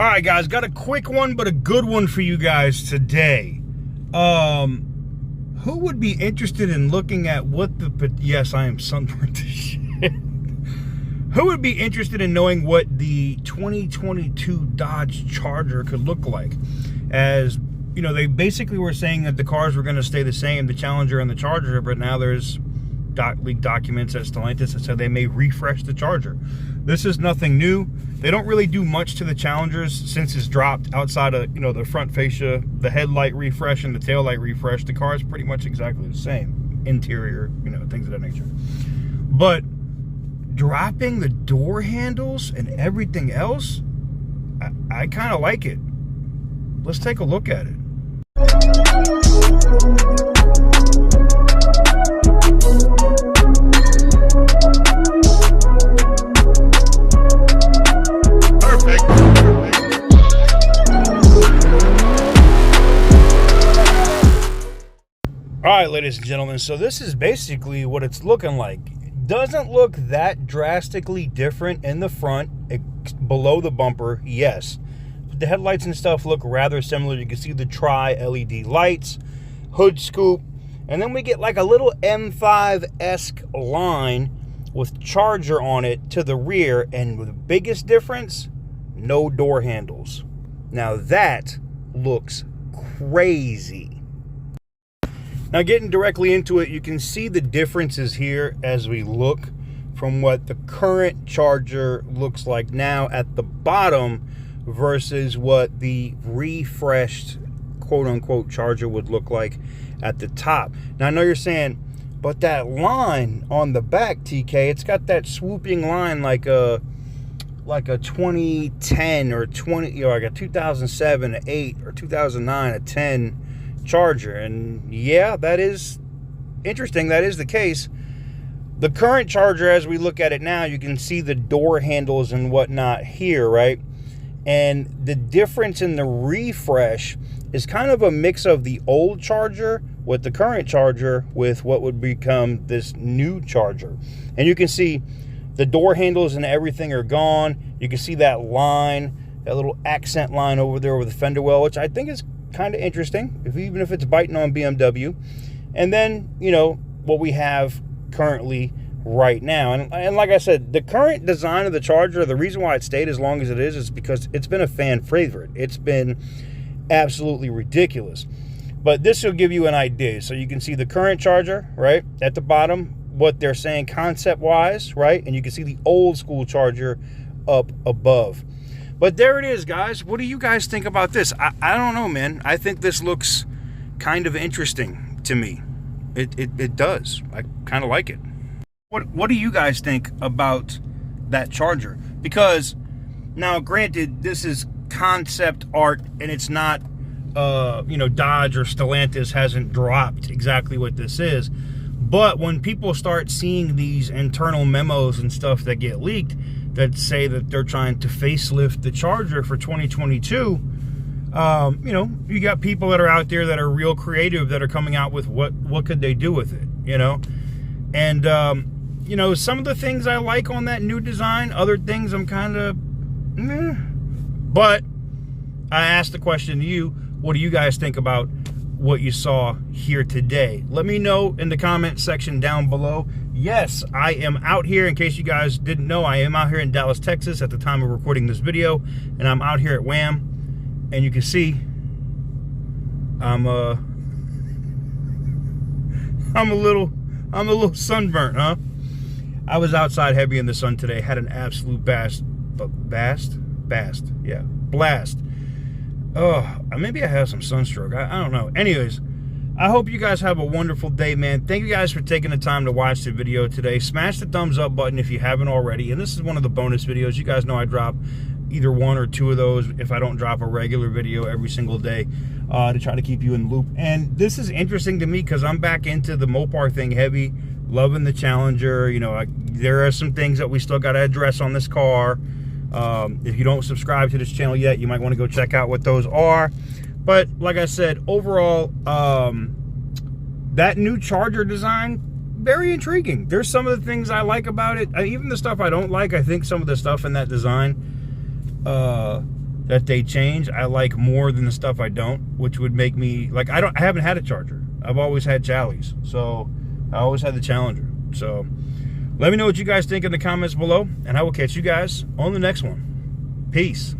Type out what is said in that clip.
All right, guys, got a quick one, but a good one for you guys today. Who would be interested in looking at what the... Yes, I am sunburned to shit. Who would be interested in knowing what the 2022 Dodge Charger could look like? As, you know, they basically were saying that the cars were going to stay the same, the Challenger and the Charger, but now there's leaked documents at Stellantis that said they may refresh the Charger. This is nothing new. They don't really do much to the Challengers since it's dropped outside of, you know, the front fascia, the headlight refresh and the tail light refresh. The car is pretty much exactly the same. Interior, you know, things of that nature. But dropping the door handles and everything else, I kind of like it. Let's take a look at it. All right, ladies and gentlemen, so this is basically what it's looking like. It doesn't look that drastically different in the front, below the bumper, yes. But the headlights and stuff look rather similar. You can see the tri-LED lights, hood scoop, and then we get like a little M5-esque line with Charger on it to the rear, and the biggest difference, no door handles. Now that looks crazy. Now, getting directly into it, you can see the differences here as we look from what the current Charger looks like now at the bottom versus what the refreshed quote-unquote Charger would look like at the top. Now, I know you're saying, but that line on the back, TK, it's got that swooping line like a 2010 or 20, you know, like a 2007, 8, or 2009, a 10 Charger. And yeah, that is interesting. That is the case. The current Charger, as we look at it now, you can see the door handles and whatnot here, right? And the difference in the refresh is kind of a mix of the old Charger with the current Charger with what would become this new Charger. And you can see the door handles and everything are gone. You can see that line, that little accent line over there over the fender well, which I think is kind of interesting, even if it's biting on BMW. And then, you know, what we have currently right now. And like I said, the current design of the Charger, the reason why it stayed as long as it is because it's been a fan favorite. It's been absolutely ridiculous. But this will give you an idea. So you can see the current Charger, right, at the bottom, what they're saying concept-wise, right? And you can see the old school Charger up above. But there it is, guys. What do you guys think about this? I don't know, man. I think this looks kind of interesting to me. It does. I kind of like it. What do you guys think about that Charger? Because now, granted, this is concept art, and it's not, you know, Dodge or Stellantis hasn't dropped exactly what this is. But when people start seeing these internal memos and stuff that get leaked that say that they're trying to facelift the Charger for 2022, you know, you got people that are out there that are real creative that are coming out with what could they do with it, you know? And, you know, some of the things I like on that new design, other things I'm kind of, But I asked the question to you, what do you guys think about what you saw here today? Let me know in the comment section down below. Yes, I am out here, in case you guys didn't know, I am out here in Dallas, Texas at the time of recording this video, and I'm out here at Wham, and you can see I'm a little sunburnt, huh? I was outside heavy in the sun today, had an absolute blast. Oh, maybe I have some sunstroke. I don't know. Anyways, I hope you guys have a wonderful day, man. Thank you guys for taking the time to watch the video today. Smash the thumbs up button if you haven't already. And this is one of the bonus videos. You guys know I drop either one or two of those if I don't drop a regular video every single day to try to keep you in the loop. And this is interesting to me because I'm back into the Mopar thing heavy, loving the Challenger. You know, there are some things that we still got to address on this car. If you don't subscribe to this channel yet, you might want to go check out what those are. But like I said, overall, that new Charger design, very intriguing. There's some of the things I like about it. Even the stuff I don't like, I think some of the stuff in that design that they change I like more than the stuff I don't, which would make me like I haven't had a Charger. I've always had Challies, so I always had the Challenger. So let me know what you guys think in the comments below, and I will catch you guys on the next one. Peace.